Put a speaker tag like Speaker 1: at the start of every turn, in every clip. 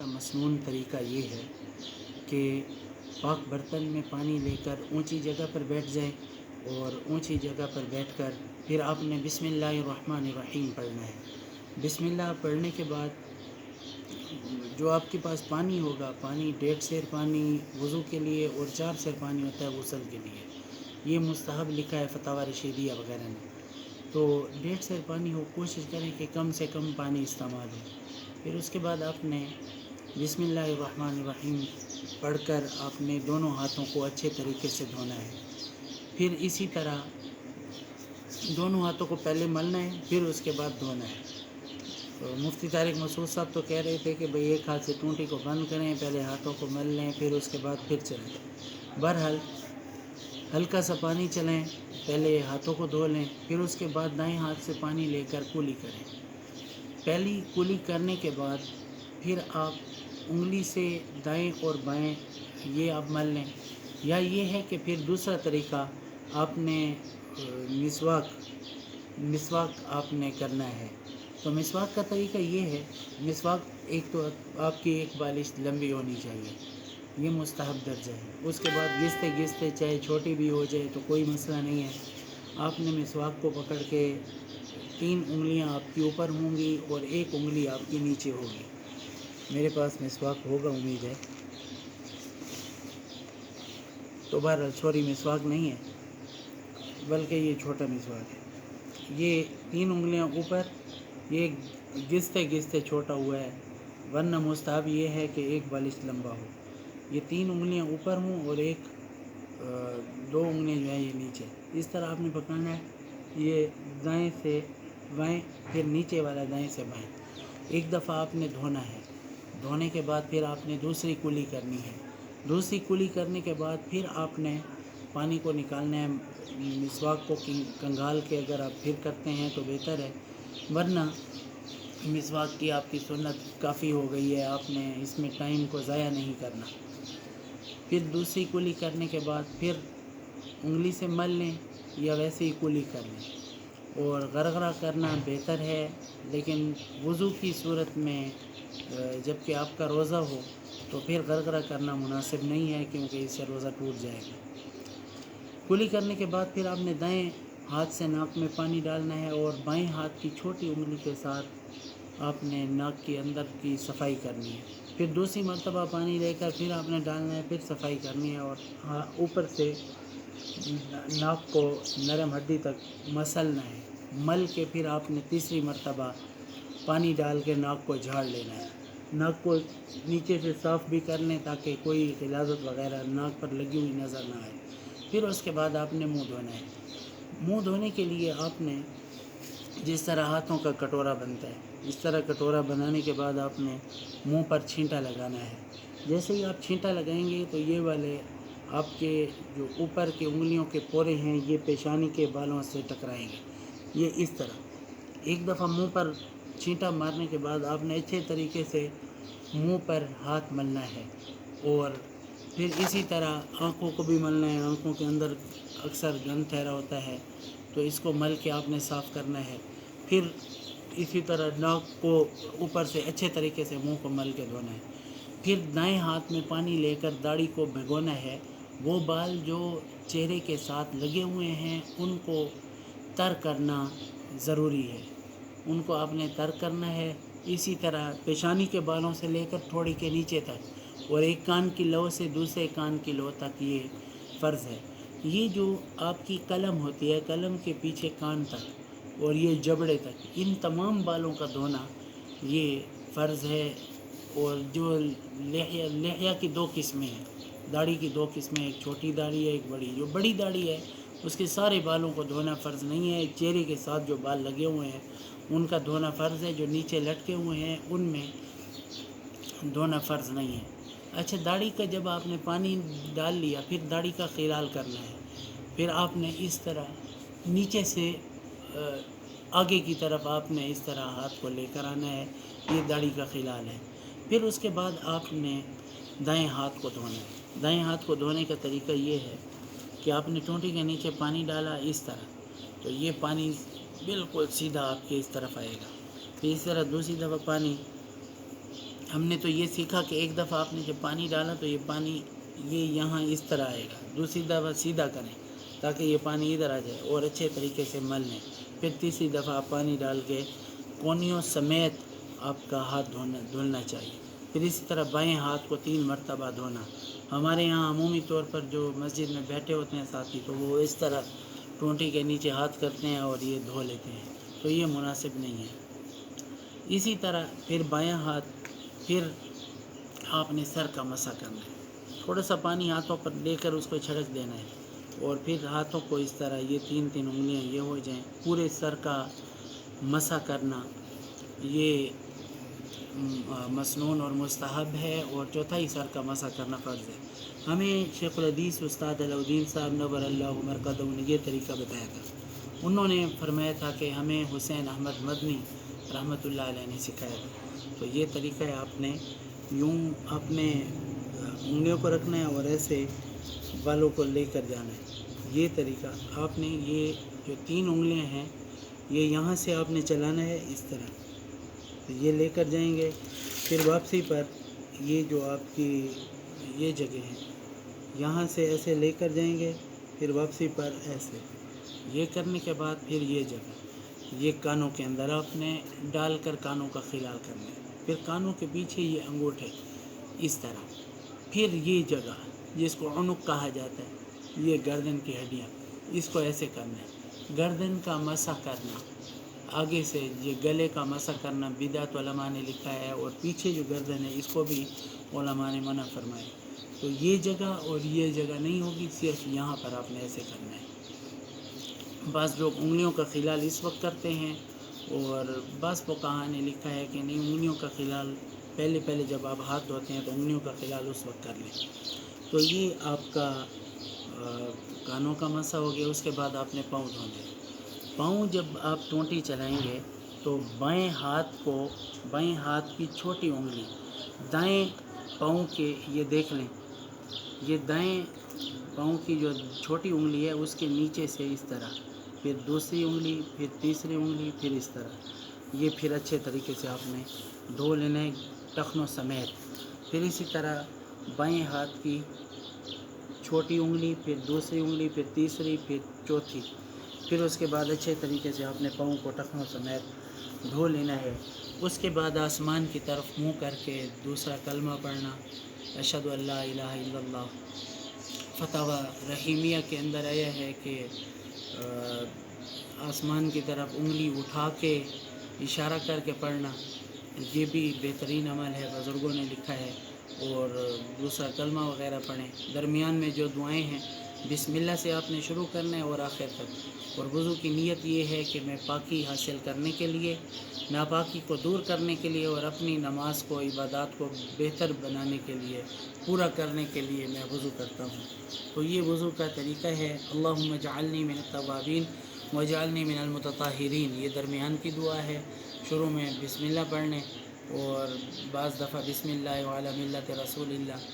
Speaker 1: کا مصنون طریقہ یہ ہے کہ پاک برتن میں پانی لے کر اونچی جگہ پر بیٹھ جائیں اور اونچی جگہ پر بیٹھ کر پھر آپ نے بسم اللہ الرحمن الرحیم پڑھنا ہے۔ بسم اللہ پڑھنے کے بعد جو آپ کے پاس پانی ہوگا، پانی 1.5 سیر پانی وضو کے لیے اور 4 سیر پانی ہوتا ہے غسل کے لیے، یہ مستحب لکھا ہے فتاوی رشیدیہ وغیرہ نے۔ تو 1.5 سیر پانی ہو، کوشش کریں کہ کم سے کم پانی استعمال ہو۔ پھر اس کے بعد آپ نے بسم اللہ الرحمن الرحیم پڑھ کر آپ نے دونوں ہاتھوں کو اچھے طریقے سے دھونا ہے۔ پھر اسی طرح دونوں ہاتھوں کو پہلے ملنا ہے، پھر اس کے بعد دھونا ہے۔ تو مفتی طارق مسعود صاحب تو کہہ رہے تھے کہ بھئی ایک ہاتھ سے ٹونٹی کو بند کریں، پہلے ہاتھوں کو مل لیں، پھر اس کے بعد پھر چلیں۔ بہرحال ہلکا سا پانی چلیں، پہلے ہاتھوں کو دھو لیں، پھر اس کے بعد دائیں ہاتھ سے پانی لے کر کلی کریں۔ پہلی کلی کرنے کے بعد پھر آپ انگلی سے دائیں اور بائیں یہ آپ مل لیں، یا یہ ہے کہ پھر دوسرا طریقہ آپ نے مسواک آپ نے کرنا ہے۔ تو مسواک کا طریقہ یہ ہے، مسواک ایک تو آپ کی ایک بالش لمبی ہونی چاہیے، یہ مستحب درجہ ہے۔ اس کے بعد گھستے گھستے چاہے چھوٹی بھی ہو جائے تو کوئی مسئلہ نہیں ہے۔ آپ نے مسواک کو پکڑ کے 3 انگلیاں آپ کی اوپر ہوں گی اور 1 انگلی آپ کی نیچے ہوگی۔ میرے پاس مسواک ہوگا امید ہے، تو بہرحال مسواک نہیں ہے بلکہ یہ چھوٹا مسواک ہے۔ یہ 3 انگلیاں اوپر، یہ گھستے گھستے چھوٹا ہوا ہے، ورنہ مستحب یہ ہے کہ 1 بالش لمبا ہو۔ یہ 3 انگلیاں اوپر ہوں اور 2 انگلیاں جو ہیں یہ نیچے، اس طرح آپ نے پکڑنا ہے۔ یہ دائیں سے بائیں، پھر نیچے والا دائیں سے بائیں، ایک دفعہ آپ نے دھونا ہے۔ دھونے کے بعد پھر آپ نے دوسری کلی کرنی ہے۔ دوسری کلی کرنے کے بعد پھر آپ نے پانی کو نکالنا ہے۔ مسواک کو کنگھال کے اگر آپ پھر کرتے ہیں تو بہتر ہے، ورنہ مسواک کی آپ کی سنت کافی ہو گئی ہے، آپ نے اس میں ٹائم کو ضائع نہیں کرنا۔ پھر دوسری کلی کرنے کے بعد پھر انگلی سے مل لیں یا ویسے ہی کلی کر لیں، اور غرغرہ کرنا بہتر ہے، لیکن وضو کی صورت میں جب کہ آپ کا روزہ ہو تو پھر غرغرہ کرنا مناسب نہیں ہے، کیونکہ اس سے روزہ ٹوٹ جائے گا۔ کلی کرنے کے بعد پھر آپ نے دائیں ہاتھ سے ناک میں پانی ڈالنا ہے، اور بائیں ہاتھ کی چھوٹی انگلی کے ساتھ آپ نے ناک کے اندر کی صفائی کرنی ہے۔ پھر دوسری مرتبہ پانی لے کر پھر آپ نے ڈالنا ہے، پھر صفائی کرنی ہے، اور اوپر سے ناک کو نرم ہڈی تک مسلنا ہے۔ مل کے پھر آپ نے تیسری مرتبہ پانی ڈال کے ناک کو جھاڑ لینا ہے۔ ناک کو نیچے سے صاف بھی کر لیں تاکہ کوئی غلاظت وغیرہ ناک پر لگی ہوئی نظر نہ آئے۔ پھر اس کے بعد آپ نے منہ دھونا ہے۔ منہ دھونے کے لیے آپ نے جس طرح ہاتھوں کا کٹورا بنتا ہے، اس طرح کٹورا بنانے کے بعد آپ نے منہ پر چھینٹا لگانا ہے۔ جیسے ہی آپ چھینٹا لگائیں گے تو یہ والے آپ کے جو اوپر کے انگلیوں کے پورے ہیں یہ پیشانی کے بالوں سے ٹکرائیں گے، یہ اس طرح۔ ایک دفعہ منہ پر چھینٹا مارنے کے بعد آپ نے اچھے طریقے سے منہ پر ہاتھ ملنا ہے، اور پھر اسی طرح آنکھوں کو بھی ملنا ہے۔ آنکھوں کے اندر اکثر گند ٹھہرا ہوتا ہے تو اس کو مل کے آپ نے صاف کرنا ہے۔ پھر اسی طرح ناک کو اوپر سے اچھے طریقے سے منہ کو مل کے دھونا ہے۔ پھر دائیں ہاتھ میں پانی لے کر داڑھی کو بھگونا ہے۔ وہ بال جو چہرے کے ساتھ لگے ہوئے ہیں ان کو تر کرنا ضروری ہے، ان کو آپ نے تر کرنا ہے۔ اسی طرح پیشانی کے بالوں سے لے کر تھوڑی کے نیچے تک، اور ایک کان کی لو سے دوسرے کان کی لو تک یہ فرض ہے۔ یہ جو آپ کی قلم ہوتی ہے، قلم کے پیچھے کان تک اور یہ جبڑے تک، ان تمام بالوں کا دھونا یہ فرض ہے۔ اور جو لحیہ کی 2 قسمیں ہیں، داڑھی کی 2 قسمیں، ایک چھوٹی داڑھی ہے، ایک بڑی۔ جو بڑی داڑھی ہے اس کے سارے بالوں کو دھونا فرض نہیں ہے۔ چہرے کے ساتھ جو بال لگے ہوئے ہیں ان کا دھونا فرض ہے، جو نیچے لٹکے ہوئے ہیں ان میں دھونا فرض نہیں ہے۔ اچھا، داڑھی کا جب آپ نے پانی ڈال لیا پھر داڑھی کا خلال کرنا ہے۔ پھر آپ نے اس طرح نیچے سے آگے کی طرف آپ نے اس طرح ہاتھ کو لے کر آنا ہے، یہ داڑھی کا خلال ہے۔ پھر اس کے بعد آپ نے دائیں ہاتھ کو دھونا ہے۔ دائیں ہاتھ کو دھونے کا طریقہ یہ ہے کہ آپ نے ٹونٹی کے نیچے پانی ڈالا اس طرح، تو یہ پانی بالکل سیدھا آپ کے اس طرف آئے گا۔ پھر اس طرح دوسری دفعہ پانی ہم نے تو یہ سیکھا کہ ایک دفعہ آپ نے جب پانی ڈالا تو یہ پانی یہ یہاں اس طرح آئے گا، دوسری دفعہ سیدھا کریں تاکہ یہ پانی ادھر آ جائے اور اچھے طریقے سے مل لیں، پھر تیسری دفعہ آپ پانی ڈال کے کونیوں سمیت آپ کا ہاتھ دھلنا چاہیے، پھر اسی طرح بائیں ہاتھ کو 3 مرتبہ دھونا۔ ہمارے یہاں عمومی طور پر جو مسجد میں بیٹھے ہوتے ہیں ساتھی تو وہ اس طرح ٹونٹی کے نیچے ہاتھ کرتے ہیں اور یہ دھو لیتے ہیں، تو یہ مناسب نہیں ہے۔ اسی طرح پھر بایاں ہاتھ، پھر آپ نے سر کا مسح کرنا ہے، تھوڑا سا پانی ہاتھوں پر لے کر اس کو چھڑک دینا ہے اور پھر ہاتھوں کو اس طرح یہ 3 انگلیاں یہ ہو جائیں، پورے سر کا مسح کرنا یہ مسنون اور مستحب ہے، اور چوتھائی سر کا مسح کرنا فرض ہے۔ ہمیں شیخ الحدیث استاد علاؤالدین صاحب نور اللہ مرقدہ نے یہ طریقہ بتایا تھا۔ انہوں نے فرمایا تھا کہ ہمیں حسین احمد مدنی رحمۃ اللہ علیہ نے سکھایا تھا، تو یہ طریقہ ہے، آپ نے یوں اپنے انگلیوں کو رکھنا ہے اور ایسے بالوں کو لے کر جانا ہے، یہ طریقہ آپ نے، یہ جو 3 انگلیاں ہیں یہ یہاں سے آپ نے چلانا ہے اس طرح، تو یہ لے کر جائیں گے، پھر واپسی پر یہ جو آپ کی یہ جگہ ہے یہاں سے ایسے لے کر جائیں گے، پھر واپسی پر ایسے، یہ کرنے کے بعد پھر یہ جگہ یہ کانوں کے اندر آپ نے ڈال کر کانوں کا خلال کرنا ہے، پھر کانوں کے پیچھے یہ انگوٹھے اس طرح، پھر یہ جگہ جس کو عنق کہا جاتا ہے، یہ گردن کی ہڈیاں، اس کو ایسے کرنا ہے، گردن کا مسح کرنا، آگے سے یہ گلے کا مسح کرنا بدعت علماء نے لکھا ہے، اور پیچھے جو گردن ہے اس کو بھی علماء نے منع فرمایا، تو یہ جگہ اور یہ جگہ نہیں ہوگی، صرف یہاں پر آپ نے ایسے کرنا ہے۔ بعض لوگ انگلیوں کا خلال اس وقت کرتے ہیں، اور بعض فقہاء نے لکھا ہے کہ نہیں، انگلیوں کا خلال پہلے جب آپ ہاتھ دھوتے ہیں تو انگلیوں کا خلال اس وقت کر لیں، تو یہ آپ کا کانوں کا مسح ہو گیا۔ اس کے بعد آپ نے پاؤں دھونے، پاؤں جب آپ ٹونٹی چلائیں گے تو بائیں ہاتھ کی چھوٹی انگلی دائیں پاؤں کے، یہ دیکھ لیں، یہ دائیں پاؤں کی جو چھوٹی انگلی ہے اس کے نیچے سے اس طرح، پھر دوسری انگلی، پھر تیسری انگلی، پھر اس طرح، یہ پھر اچھے طریقے سے آپ نے دھو لینا ہے ٹخنوں سمیت، پھر اسی طرح بائیں ہاتھ کی چھوٹی انگلی، پھر دوسری انگلی، پھر تیسری، پھر چوتھی، پھر اس کے بعد اچھے طریقے سے آپ نے پاؤں کو ٹخنوں سمیت دھو لینا ہے۔ اس کے بعد آسمان کی طرف منہ کر کے دوسرا کلمہ پڑھنا، اشہد ان لا الہ الا اللہ۔ فتاوی رحیمیہ کے اندر آیا ہے کہ آسمان کی طرف انگلی اٹھا کے اشارہ کر کے پڑھنا، یہ بھی بہترین عمل ہے، بزرگوں نے لکھا ہے، اور دوسرا کلمہ وغیرہ پڑھیں۔ درمیان میں جو دعائیں ہیں بسم اللہ سے آپ نے شروع کرنا ہے اور آخر تک، اور وضو کی نیت یہ ہے کہ میں پاکی حاصل کرنے کے لیے، ناپاکی کو دور کرنے کے لیے، اور اپنی نماز کو، عبادات کو بہتر بنانے کے لیے، پورا کرنے کے لیے میں وضو کرتا ہوں، تو یہ وضو کا طریقہ ہے۔ اللہم اجعلنی من التوابین واجعلنی من المتطہرین، یہ درمیان کی دعا ہے، شروع میں بسم اللہ پڑھنے، اور بعض دفعہ بسم اللہ وعلی ملت رسول اللہ،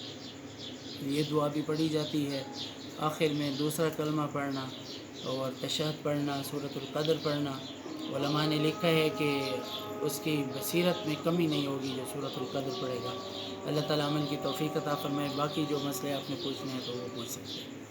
Speaker 1: یہ دعا بھی پڑھی جاتی ہے۔ آخر میں دوسرا کلمہ پڑھنا اور تشہد پڑھنا، سورۃ القدر پڑھنا، علماء نے لکھا ہے کہ اس کی بصیرت میں کمی نہیں ہوگی جو سورۃ القدر پڑھے گا۔ اللہ تعالیٰ عمل کی توفیق عطا فرمائے۔ باقی جو مسئلے آپ نے پوچھنے ہیں تو وہ پوچھ سکتے ہیں۔